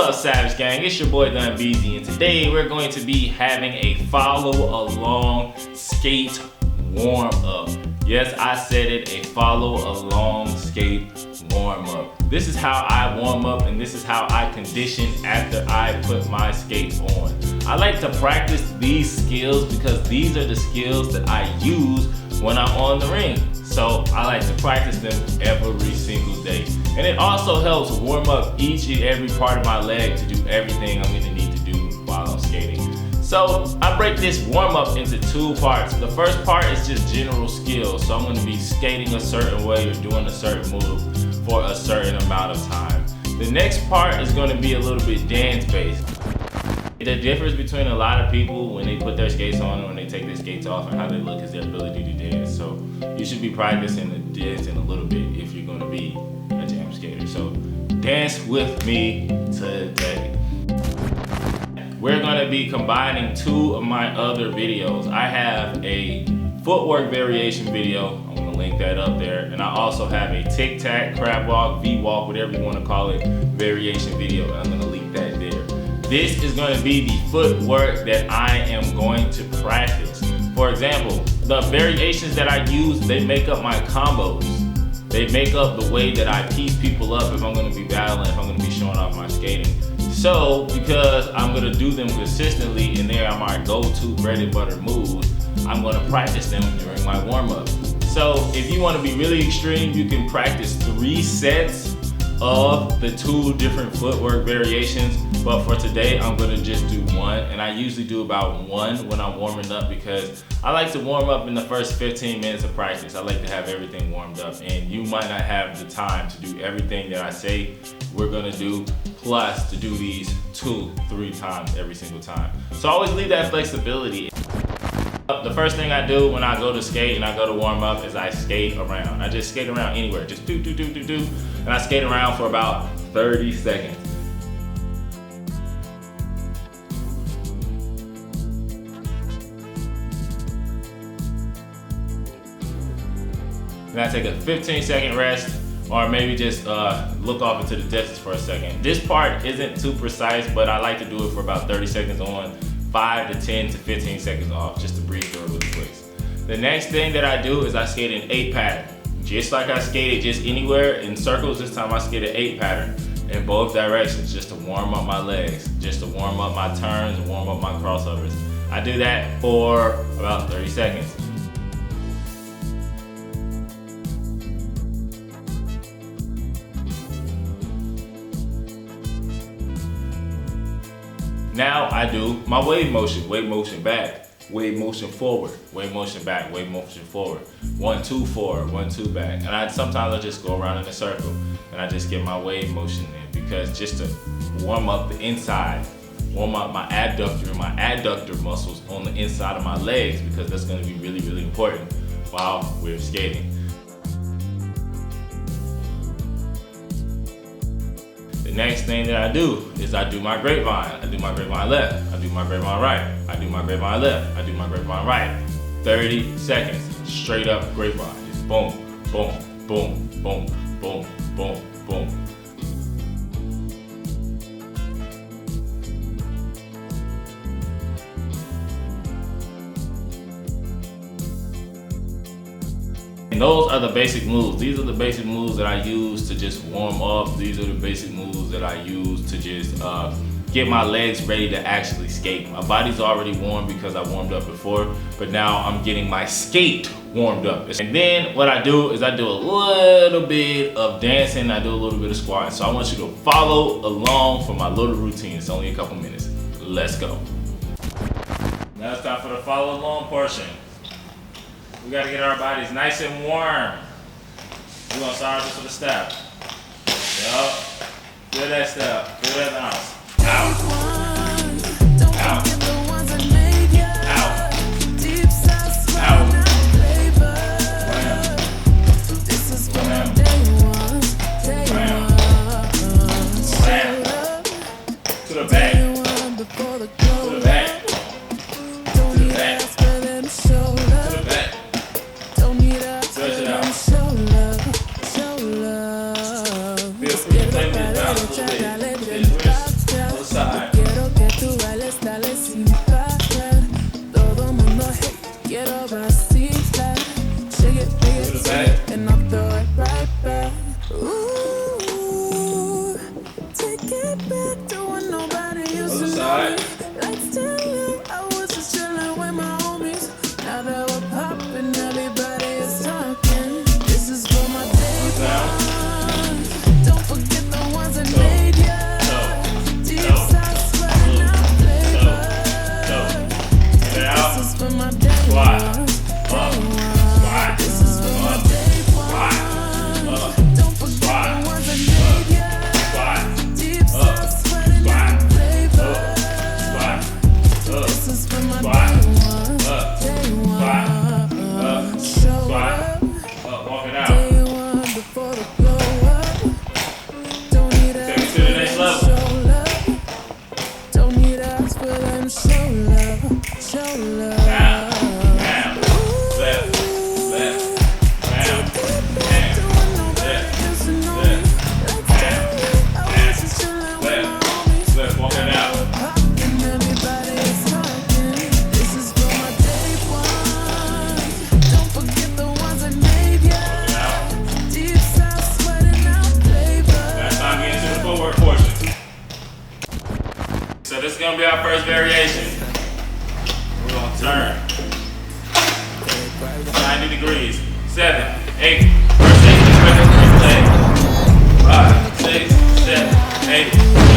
up, Savage Gang? It's your boy Dun Beezy, and today we're going to be having a follow along skate warm up. Yes, I said it, a follow along skate warm up. This is how I warm up, and this is how I condition after I put my skates on. I like to practice these skills because these are the skills that I use when I'm on the ring. So I like to practice them every single day. And it also helps warm up each and every part of my leg to do everything I'm gonna need to do while I'm skating. So I break this warm up into two parts. The first part is just general skills. So I'm gonna be skating a certain way or doing a certain move for a certain amount of time. The next part is gonna be a little bit dance based. The difference between a lot of people when they put their skates on and when they take their skates off and how they look is their ability to dance. So you should be practicing the dancing a little bit if you're gonna be a jam skater. So dance with me today. We're gonna be combining two of my other videos. I have a footwork variation video. I'm gonna link that up there. And I also have a tic-tac, crab walk, V-walk, whatever you wanna call it, variation video. And I'm gonna link that there. This is going to be the footwork that I am going to practice. For example, the variations that I use, they make up my combos. They make up the way that I piece people up if I'm going to be battling, if I'm going to be showing off my skating. So, because I'm going to do them consistently and they are my go-to bread and butter moves, I'm going to practice them during my warm-up. So, if you want to be really extreme, you can practice 3 sets of the 2 different footwork variations, but for today I'm gonna just do 1, and I usually do about 1 when I'm warming up because I like to warm up in the first 15 minutes of practice. I like to have everything warmed up, and you might not have the time to do everything that I say we're gonna do, plus to do these 2-3 times every single time. So I always leave that flexibility. The first thing I do when I go to skate and I go to warm up is I skate around. I just skate around anywhere, just do, and I skate around for about 30 seconds. Then I take a 15-second rest, or maybe just look off into the distance for a second. This part isn't too precise, but I like to do it for about 30 seconds on, 5 to 10 to 15 seconds off, just to breathe through it really quick. The next thing that I do is I skate an 8 pattern. Just like I skated just anywhere in circles, this time I skate an 8 pattern in both directions just to warm up my legs, just to warm up my turns and warm up my crossovers. I do that for about 30 seconds. Now I do my wave motion back, wave motion forward, wave motion back, wave motion forward. 1, 2 forward, 1, 2 back. And sometimes I just go around in a circle and I just get my wave motion in, because just to warm up the inside, warm up my abductor and my adductor muscles on the inside of my legs, because that's gonna be really, really important while we're skating. The next thing that I do is I do my grapevine. I do my grapevine left. I do my grapevine right. I do my grapevine left. I do my grapevine right. 30 seconds, straight up grapevine. Just boom, boom, boom, boom, boom, boom, boom. And those are the basic moves. These are the basic moves that I use to just warm up. These are the basic moves that I use to just get my legs ready to actually skate. My body's already warm because I warmed up before, but now I'm getting my skate warmed up. And then what I do is I do a little bit of dancing, I do a little bit of squatting. So I want you to follow along for my little routine. It's only a couple minutes. Let's go. Now it's time for the follow along portion. We gotta get our bodies nice and warm. We're gonna start this with a step. Yup. Feel that step. Feel that bounce. Out. Out. Out. Out. Slam. Slam. Slam. Slam. To the back. To the back. To the back. To the back. Stretch it out. Feel free to play with this bounce a little bit. Lights too low, I was just chilling with my homies. Now that we're popping, everybody is talking. This is for my day ones. Don't forget the ones that made ya. Deep south sweating out flavor. This is for my day ones. This is for my day ones. Don't forget the ones that made ya. Deep south sweating out flavor. This is for my day ones. Show up. Walk it out. Day one before the blow up. Don't need Take it ask to the next for them level. show love. Don't need ask for them show love. Show love. Down, down, left, left, down, down, left, left, down, left, left, walk it out. This is for my day one. Don't forget the ones that made ya. Deep south sweating out flavor. Last time we get into the footwork portion. So this is gonna be our first variation. We're gonna turn 90 degrees. 7, 8, first 8, first leg. 5, 6, 7, 8, 1,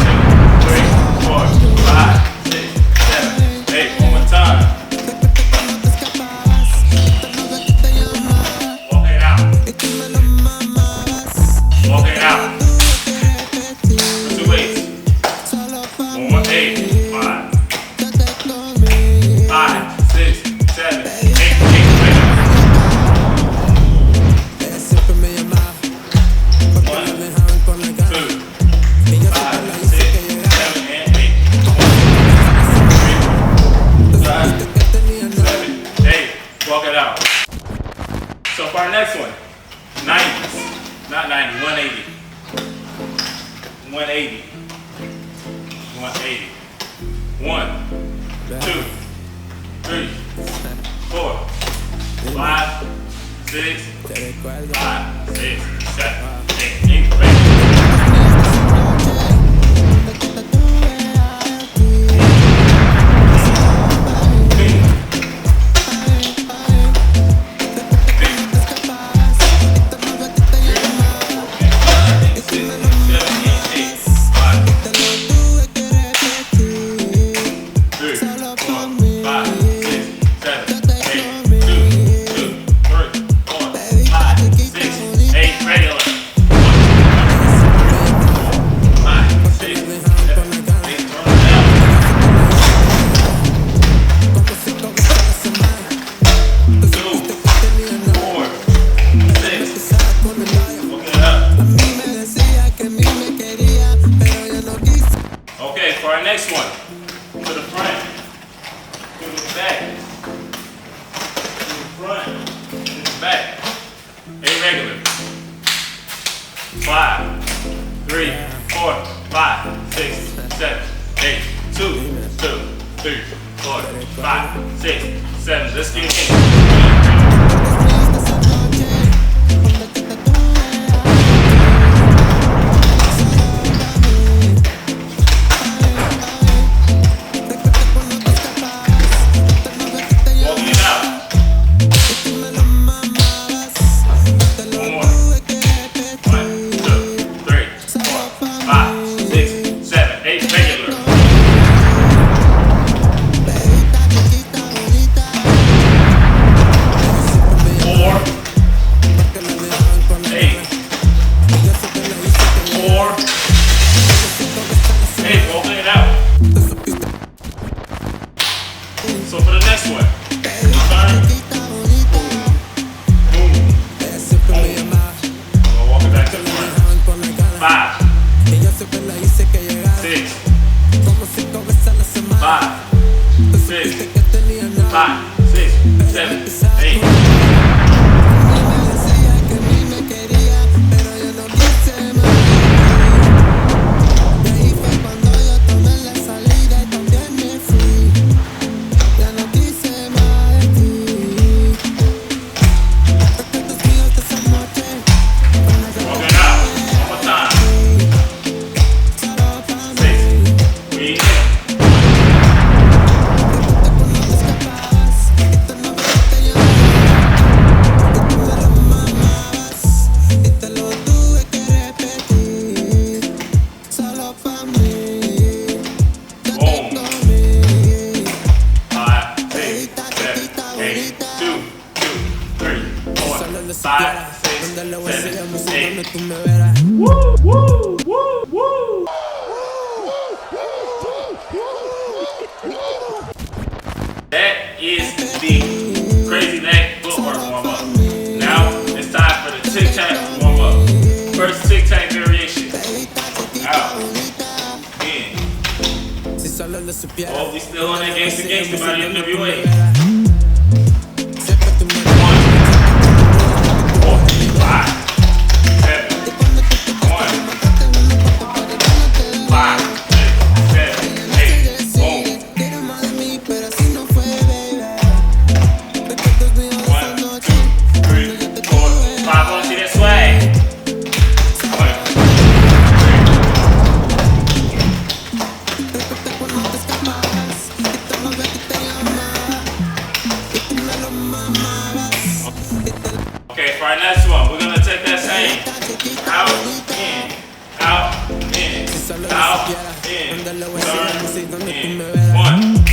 2, 3, 4, 5, 6, 7, 8. One more time. Walk it out. Walk it out. For 2 weights. One more 8, 5, 6, 7, 8, 8. Walk it out. So for our next one, 90s, not 90, 180. 180. 180. 1, 2, 3, 4, 5, 6, 5, 6, 7, 8, 8. Okay, for our next one, to the front, to the back, to the front, to the back, irregular. 5, 3, 4, 5, 6, 7, 8, 2, 2, 3, 4, 5, 6, 7. Let's get in. So for the next one, turn, boom, boom. I'm gonna walk it back to the front. 5, 6, 5, 6, 5, 6, 7, 8. Breathe in. supieras. 6, Donde lo 7, hacíamos y 8. donde tú me verás. Woo, woo, woo, woo. That is the crazy leg footwork warm up. Now it's time for the tic tac warm up. First tic tac variation. Out. In. Si solo lo supieras. Oh, we still on that gangsta gangsta by the NWA. 1, 4, 5, 7, 1, 5, 6, 7, 8, boom. 1, 2, 3, 4, 5. I want to see that swag. 1, 3. Okay, for our next one, we're gonna take that same out, in, out, in, out, in, turn, in. 1,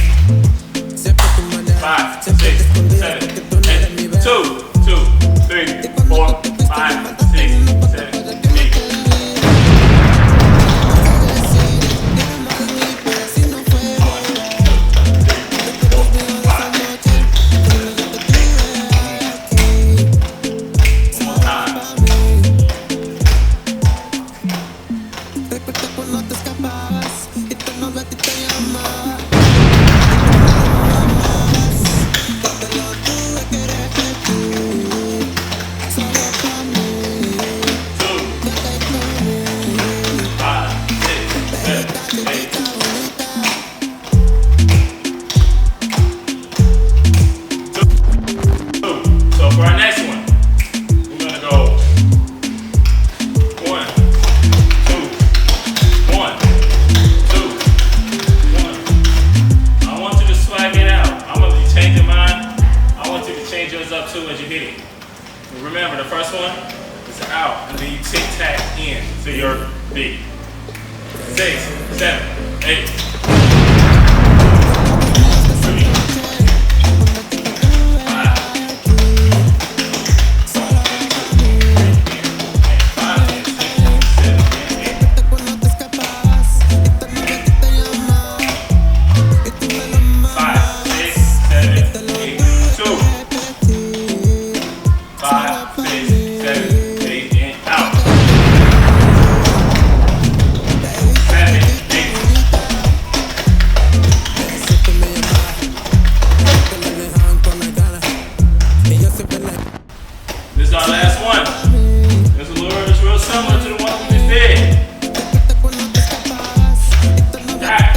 5, 6, 7, 8, 2, 2, 3, 4, 5, 6, 7, 8. So for our next one, we're gonna go 1, 2, 1, 2, 1. I want you to swag it out. I'm gonna be changing mine. I want you to change yours up too as you hit it. Remember, the first one is out, and then you tic tac in to your beat. 6, 7, 8. 3, 5. This is our last one. It's real similar to the one we just did. Got it.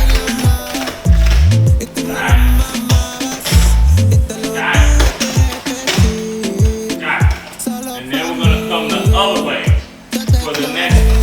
And then we're gonna come the other way for the next one.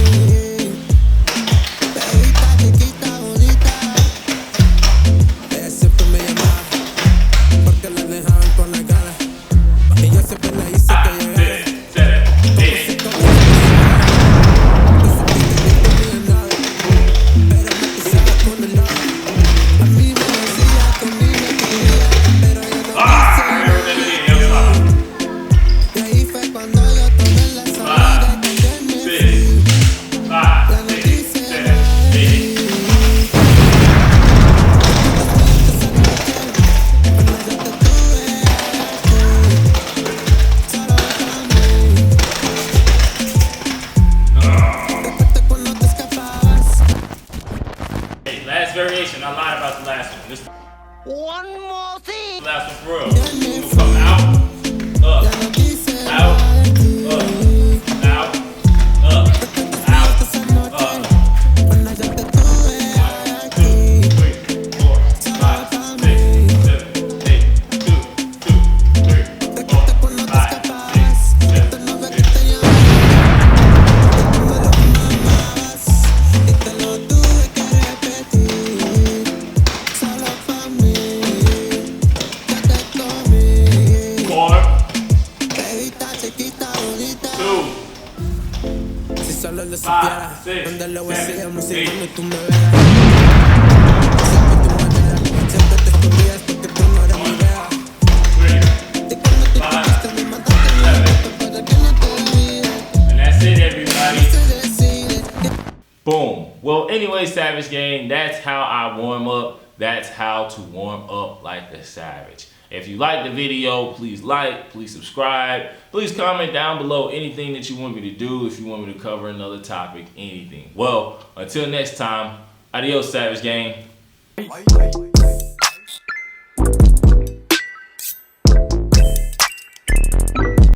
Last variation, I lied about the last one. This One more thing. last one for real. We're gonna come out, up, out, up, out, up, out, up. 1, 2, 3, 4, 5, 6, 7, 8, 2, 2, 3, 4, 5, 6, 7, 8. Solo lo 5, supieras. 6, Donde lo 7, hacíamos y 8. donde tú me verás. Siempre tu manera. Siempre te escondías porque tú no eras mi idea. 3, 5, 7, anyway, Savage Gang, that's how I warm up. That's how to warm up like a savage. If you like the video, please like, please subscribe, please comment down below anything that you want me to do, if you want me to cover another topic, anything. Well, until next time, adios, Savage Gang.